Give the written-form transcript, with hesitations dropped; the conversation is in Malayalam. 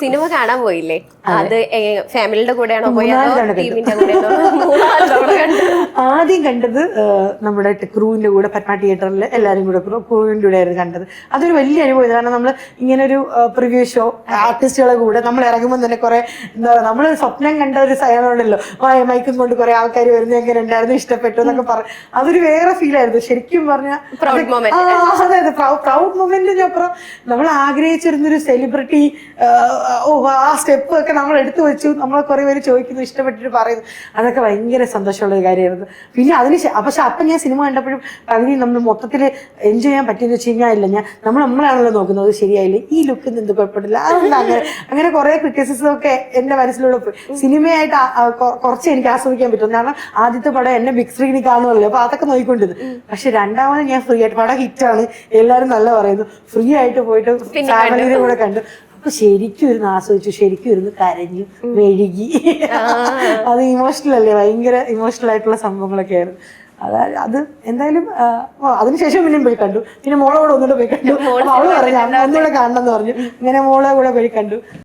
സിനിമ കാണാൻ പോയില്ലേ? അത് ഫാമിലിയുടെ കൂടെയാണോ പോയത്? ടീമിന്റെ കൂടെയാണോ? ആദ്യം കണ്ടത് നമ്മുടെ ക്രൂവിന്റെ കൂടെ പത്മ തിയേറ്ററിൽ എല്ലാവരും കൂടെ ക്രൂവിന്റെ കൂടെ ആയിരുന്നു കണ്ടത്. അതൊരു വലിയ അനുഭവം. കാരണം നമ്മൾ ഇങ്ങനെ ഒരു പ്രിവ്യൂ ഷോ ആർട്ടിസ്റ്റുകളെ കൂടെ നമ്മൾ ഇറങ്ങുമ്പോൾ തന്നെ കുറെ എന്താ പറയുക, നമ്മൾ സ്വപ്നം കണ്ട ഒരു സയനോണ്ടല്ലോ മൈക്കും കൊണ്ട് കുറെ ആൾക്കാർ വരുന്നത് എങ്ങനെ ഉണ്ടായിരുന്നു, ഇഷ്ടപ്പെട്ടു എന്നൊക്കെ പറഞ്ഞു. അതൊരു വേറെ ഫീൽ ആയിരുന്നു ശരിക്കും പറഞ്ഞാൽ. അതെ അതെ, പ്രൗഡ് മൊമെന്റിനപ്പുറം നമ്മൾ ആഗ്രഹിച്ചിരുന്നൊരു സെലിബ്രിറ്റി ആ സ്റ്റെപ്പ് ഒക്കെ നമ്മൾ എടുത്തു വെച്ചു. നമ്മളെ കുറെ പേര് ചോദിക്കുന്നു, ഇഷ്ടപ്പെട്ടിട്ട് പറയുന്നു. അതൊക്കെ ഭയങ്കര സന്തോഷമുള്ള ഒരു കാര്യമായിരുന്നു. പിന്നെ അതിന് പക്ഷെ അപ്പം ഞാൻ സിനിമ കണ്ടപ്പോഴും പകുതി നമ്മൾ മൊത്തത്തിൽ എൻജോയ് ചെയ്യാൻ പറ്റിയെന്ന് വെച്ച് കഴിഞ്ഞാൽ ഇല്ല, നമ്മളാണല്ലോ നോക്കുന്നത് ശരിയായില്ലേ, ഈ ലുക്ക് എന്ത് കുഴപ്പമില്ല, അതൊന്നും അങ്ങനെ കുറെ ക്രിറ്റിസിസം ഒക്കെ എന്റെ മനസ്സിലൂടെ പോയി. സിനിമയായിട്ട് കുറച്ച് എനിക്ക് ആസ്വദിക്കാൻ പറ്റും. കാരണം ആദ്യത്തെ പടം എന്നെ ബിഗ് സ്ക്രീനിൽ കാണുമല്ലോ, അപ്പൊ അതൊക്കെ നോക്കിക്കൊണ്ടിരുന്നു. പക്ഷെ രണ്ടാമത് ഞാൻ ഫ്രീ ആയിട്ട്, പടം ഹിറ്റാണ്, എല്ലാവരും നല്ല പറയുന്നു, ഫ്രീ ആയിട്ട് പോയിട്ട് ഫാമിലിയുടെ കൂടെ കണ്ടു. അപ്പൊ ശരിക്കും ഇരുന്ന് ആസ്വദിച്ചു, ശരിക്കും ഇരുന്ന് കരഞ്ഞു, മെഴുകി. അത് ഇമോഷണൽ അല്ലേ, ഭയങ്കര ഇമോഷണൽ ആയിട്ടുള്ള സംഭവങ്ങളൊക്കെ ആയിരുന്നു. അത് എന്തായാലും അതിനുശേഷം പിന്നെയും പോയി കണ്ടു. പിന്നെ മോളെ കൂടെ ഒന്നുകൂടെ പോയി കണ്ടു. അവള് പറഞ്ഞു ഒന്നുകൂടെ കാണണം എന്ന് പറഞ്ഞു. ഇങ്ങനെ മോളെ കൂടെ പോയി കണ്ടു.